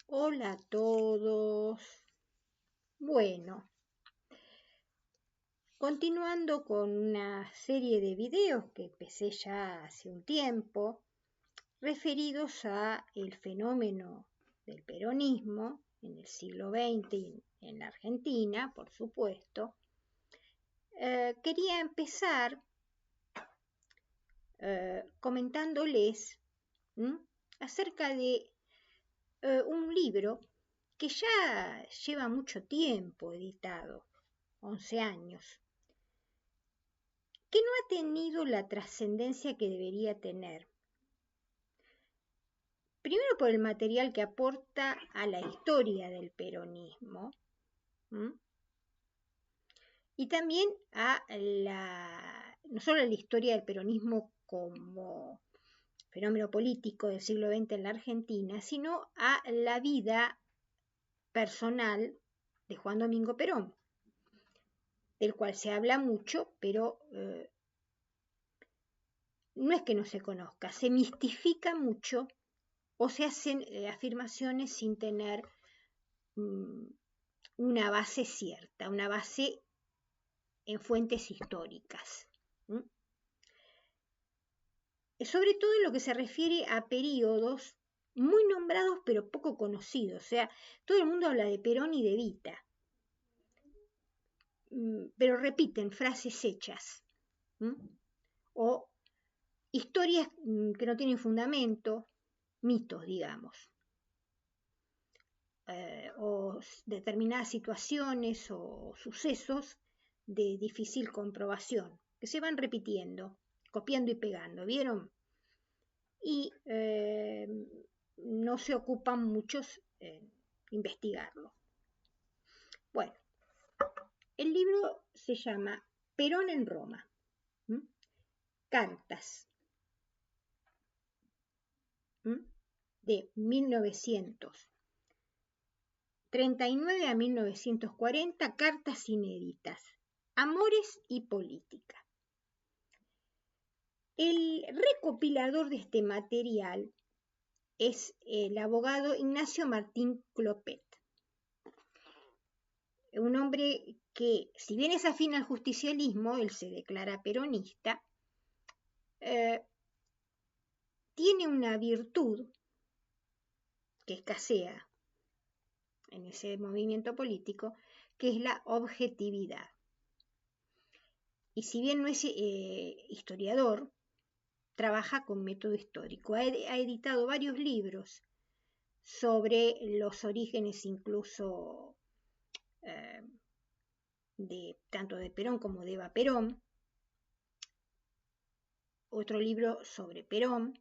Hola a todos. Bueno, continuando con una serie de videos que empecé ya hace un tiempo, referidos a el fenómeno del peronismo en el siglo XX y en la Argentina, por supuesto, quería empezar comentándoles acerca de un libro que ya lleva mucho tiempo editado, 11 años, que no ha tenido la trascendencia que debería tener. Primero por el material que aporta a la historia del peronismo, y también a no solo a la historia del peronismo como fenómeno político del siglo XX en la Argentina, sino a la vida personal de Juan Domingo Perón, del cual se habla mucho, pero no es que no se conozca, se mistifica mucho o se hacen afirmaciones sin tener una base cierta, una base en fuentes históricas. Sobre todo en lo que se refiere a periodos muy nombrados pero poco conocidos. O sea, todo el mundo habla de Perón y de Evita, pero repiten frases hechas o historias que no tienen fundamento, mitos, digamos. O determinadas situaciones o sucesos de difícil comprobación, que se van repitiendo, copiando y pegando, ¿vieron? Y no se ocupan muchos en investigarlo. Bueno, el libro se llama Perón en Roma, Cartas, de 1939 a 1940, cartas inéditas, amores y política. El recopilador de este material es el abogado Ignacio Martín Clopet, un hombre que, si bien es afín al justicialismo, él se declara peronista, tiene una virtud que escasea en ese movimiento político, que es la objetividad. Y si bien no es historiador, trabaja con método histórico. Ha editado varios libros sobre los orígenes incluso tanto de Perón como de Eva Perón. Otro libro sobre Perón,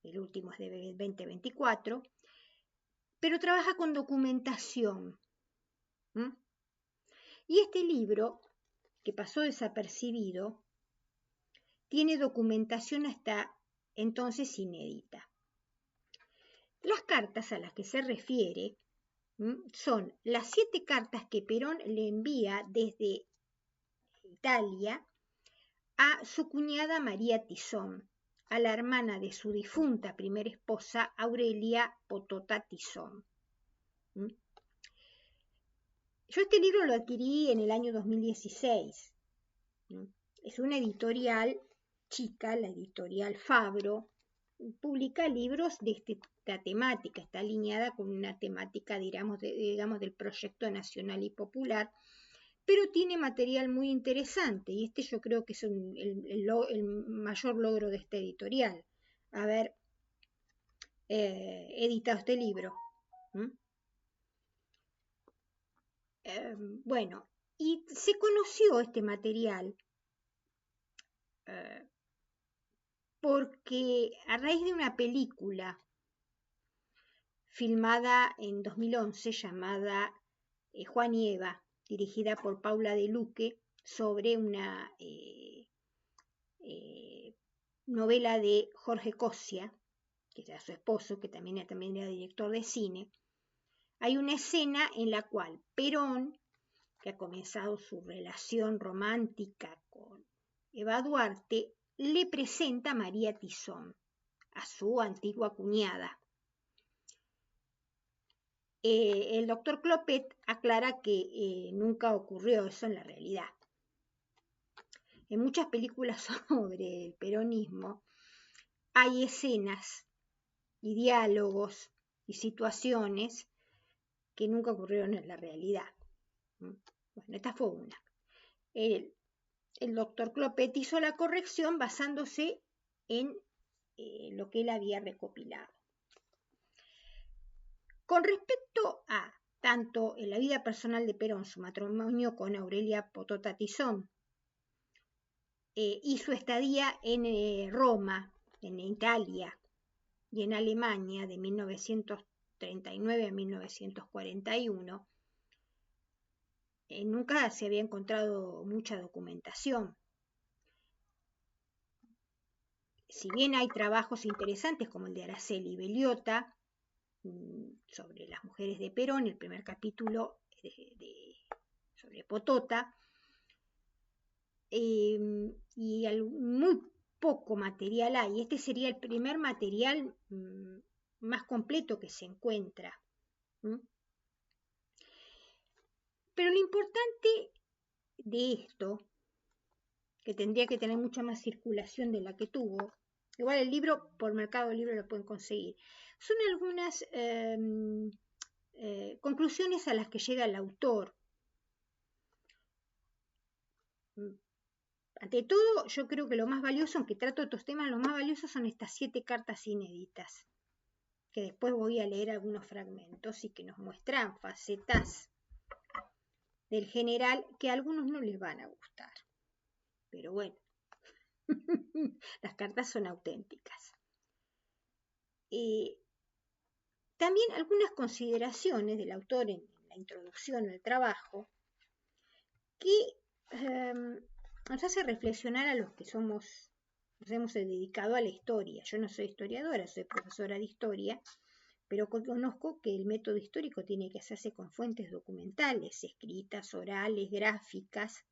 el último es de 2024, pero trabaja con documentación. Y este libro, que pasó desapercibido, tiene documentación hasta entonces inédita. Las cartas a las que se refiere son las 7 cartas que Perón le envía desde Italia a su cuñada María Tizón, a la hermana de su difunta primera esposa Aurelia Potota Tizón. Yo este libro lo adquirí en el año 2016. Es una editorial chica, la editorial Fabro, publica libros de esta temática, está alineada con una temática, digamos, del proyecto nacional y popular, pero tiene material muy interesante y este yo creo que es el mayor logro de esta editorial, haber editado este libro. Bueno, y se conoció este material porque a raíz de una película filmada en 2011 llamada Juan y Eva, dirigida por Paula de Luque, sobre una novela de Jorge Cosia, que era su esposo, que también era director de cine. Hay una escena en la cual Perón, que ha comenzado su relación romántica con Eva Duarte, le presenta a María Tizón, a su antigua cuñada. el doctor Clopet aclara que nunca ocurrió eso en la realidad. En muchas películas sobre el peronismo hay escenas y diálogos y situaciones que nunca ocurrieron en la realidad. Bueno, esta fue una. El doctor Clopet hizo la corrección basándose en lo que él había recopilado. Con respecto a tanto en la vida personal de Perón, su matrimonio con Aurelia Potota Tizón, y su estadía en Roma, en Italia y en Alemania de 1939 a 1941, nunca se había encontrado mucha documentación. Si bien hay trabajos interesantes como el de Araceli Belliota sobre las mujeres de Perón, el primer capítulo sobre Potota, y muy poco material hay. Este sería el primer material más completo que se encuentra. Pero lo importante de esto, que tendría que tener mucha más circulación de la que tuvo, igual el libro por Mercado Libre lo pueden conseguir, son algunas conclusiones a las que llega el autor. Ante todo, yo creo que lo más valioso, aunque trato estos temas, lo más valioso son estas 7 cartas inéditas, que después voy a leer algunos fragmentos y que nos muestran facetas del general que a algunos no les van a gustar. Pero bueno, las cartas son auténticas. También algunas consideraciones del autor en la introducción al trabajo que nos hace reflexionar a los que nos hemos dedicado a la historia. Yo no soy historiadora, soy profesora de historia, pero conozco que el método histórico tiene que hacerse con fuentes documentales, escritas, orales, gráficas,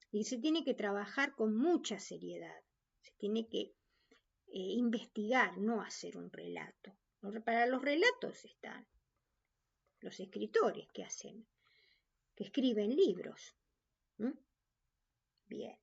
y se tiene que trabajar con mucha seriedad. Se tiene que investigar, no hacer un relato. Para los relatos están los escritores que escriben libros. Bien.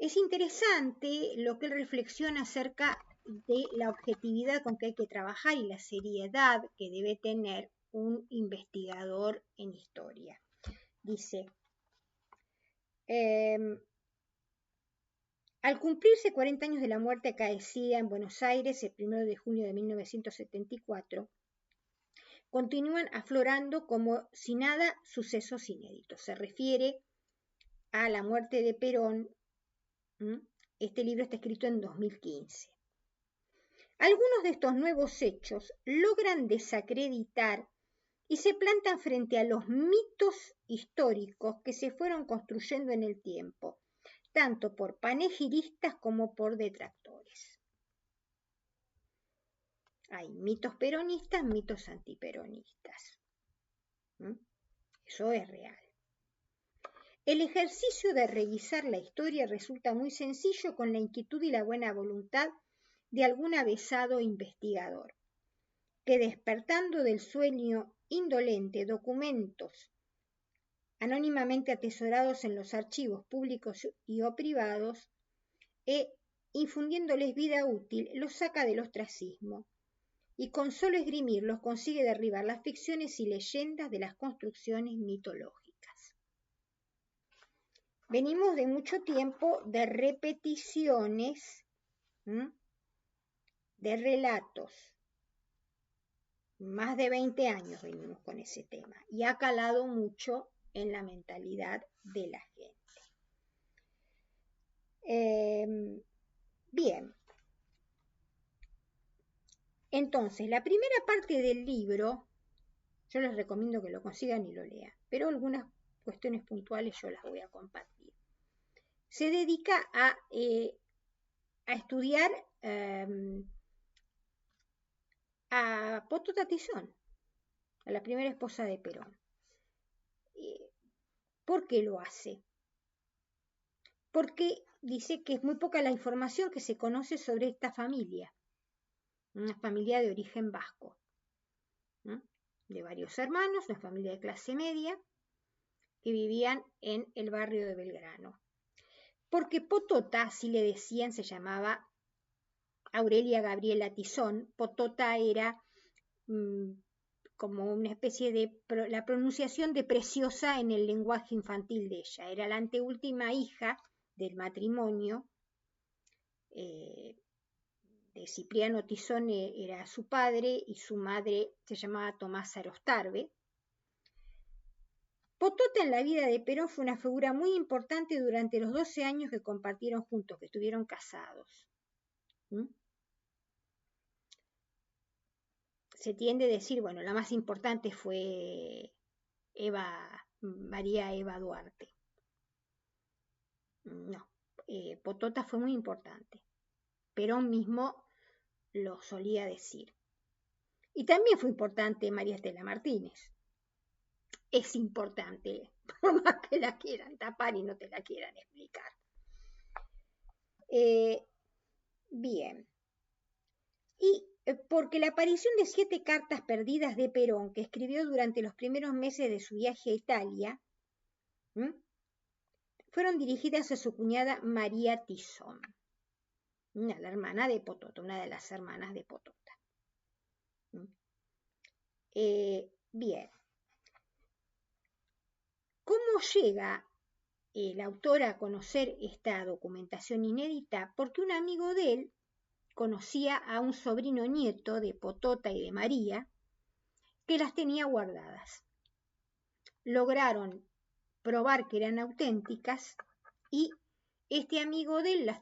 Es interesante lo que él reflexiona acerca de la objetividad con que hay que trabajar y la seriedad que debe tener un investigador en historia. Dice, al cumplirse 40 años de la muerte acaecida en Buenos Aires el 1 de junio de 1974, continúan aflorando como si nada sucesos inéditos. Se refiere a la muerte de Perón. Este libro está escrito en 2015. Algunos de estos nuevos hechos logran desacreditar y se plantan frente a los mitos históricos que se fueron construyendo en el tiempo, tanto por panegiristas como por detractores. Hay mitos peronistas, mitos antiperonistas. Eso es real. El ejercicio de revisar la historia resulta muy sencillo con la inquietud y la buena voluntad de algún avezado investigador, que despertando del sueño indolente documentos anónimamente atesorados en los archivos públicos y o privados, e infundiéndoles vida útil, los saca del ostracismo, y con solo esgrimirlos consigue derribar las ficciones y leyendas de las construcciones mitológicas. Venimos de mucho tiempo de repeticiones, de relatos. Más de 20 años venimos con ese tema y ha calado mucho en la mentalidad de la gente. Bien. Entonces, la primera parte del libro, yo les recomiendo que lo consigan y lo lean, pero algunas cuestiones puntuales yo las voy a compartir. Se dedica a estudiar a Potota Tizón, a la primera esposa de Perón. ¿Por qué lo hace? Porque dice que es muy poca la información que se conoce sobre esta familia, una familia de origen vasco. de varios hermanos, una familia de clase media, que vivían en el barrio de Belgrano. Porque Potota, así le decían, se llamaba Aurelia Gabriela Tizón. Potota era como una especie de la pronunciación de Preciosa en el lenguaje infantil de ella. Era la anteúltima hija del matrimonio de Cipriano Tizón, era su padre, y su madre se llamaba Tomasa Rostarbe. Potota en la vida de Perón fue una figura muy importante durante los 12 años que compartieron juntos, que estuvieron casados. Se tiende a decir, bueno, la más importante fue María Eva Duarte. No, Potota fue muy importante. Perón mismo lo solía decir. Y también fue importante María Estela Martínez. Es importante, por más que la quieran tapar y no te la quieran explicar. Bien. Y porque la aparición de 7 cartas perdidas de Perón, que escribió durante los primeros meses de su viaje a Italia, fueron dirigidas a su cuñada María Tizón, la hermana de Potota, una de las hermanas de Potota. Bien. ¿Cómo llega el autor a conocer esta documentación inédita? Porque un amigo de él conocía a un sobrino nieto de Potota y de María que las tenía guardadas. Lograron probar que eran auténticas y este amigo de él las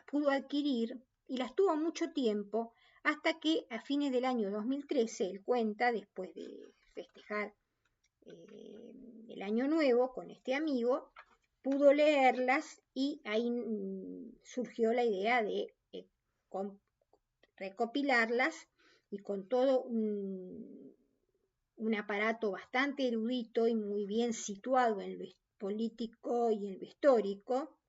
pudo adquirir y las tuvo mucho tiempo hasta que a fines del año 2013, él cuenta, después de festejar el año nuevo con este amigo, pudo leerlas y ahí surgió la idea de recopilarlas y con todo un aparato bastante erudito y muy bien situado en lo político y en lo histórico,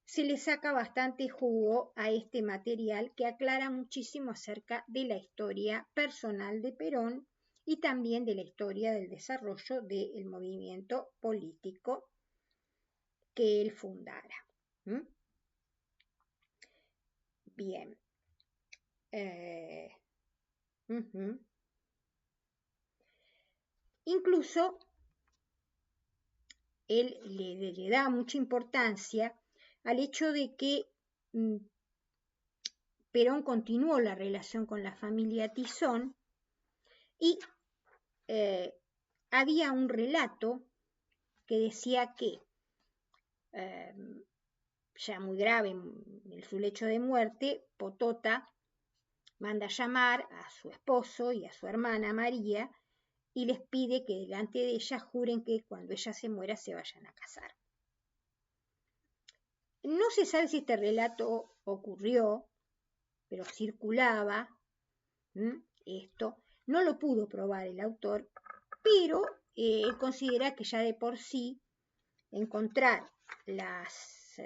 se le saca bastante jugo a este material que aclara muchísimo acerca de la historia personal de Perón y también de la historia del desarrollo del movimiento político que él fundara. Bien. Incluso él le da mucha importancia al hecho de que Perón continuó la relación con la familia Tizón y había un relato que decía que ya muy grave en su lecho de muerte, Potota manda llamar a su esposo y a su hermana María y les pide que delante de ella juren que cuando ella se muera se vayan a casar. No se sabe si este relato ocurrió, pero circulaba esto. No lo pudo probar el autor, pero él considera que ya de por sí encontrar las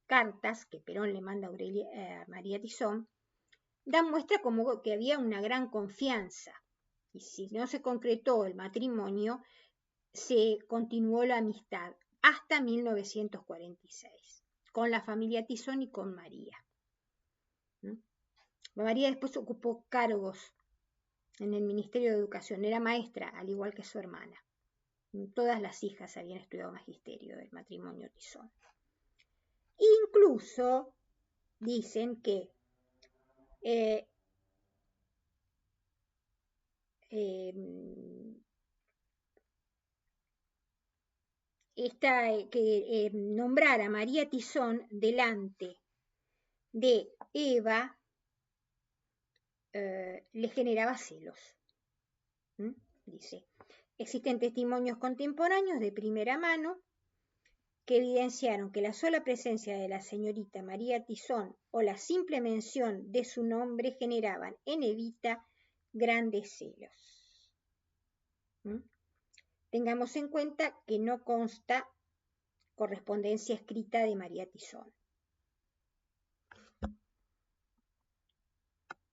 cartas que Perón le manda a María Tizón dan muestra como que había una gran confianza. Y si no se concretó el matrimonio, se continuó la amistad hasta 1946, con la familia Tizón y con María. María después ocupó cargos en el Ministerio de Educación, era maestra, al igual que su hermana. Todas las hijas habían estudiado magisterio del matrimonio Tizón. Incluso dicen que nombrar a María Tizón delante de Eva le generaba celos. Dice, existen testimonios contemporáneos de primera mano que evidenciaron que la sola presencia de la señorita María Tizón o la simple mención de su nombre generaban en Evita grandes celos. Tengamos en cuenta que no consta correspondencia escrita de María Tizón.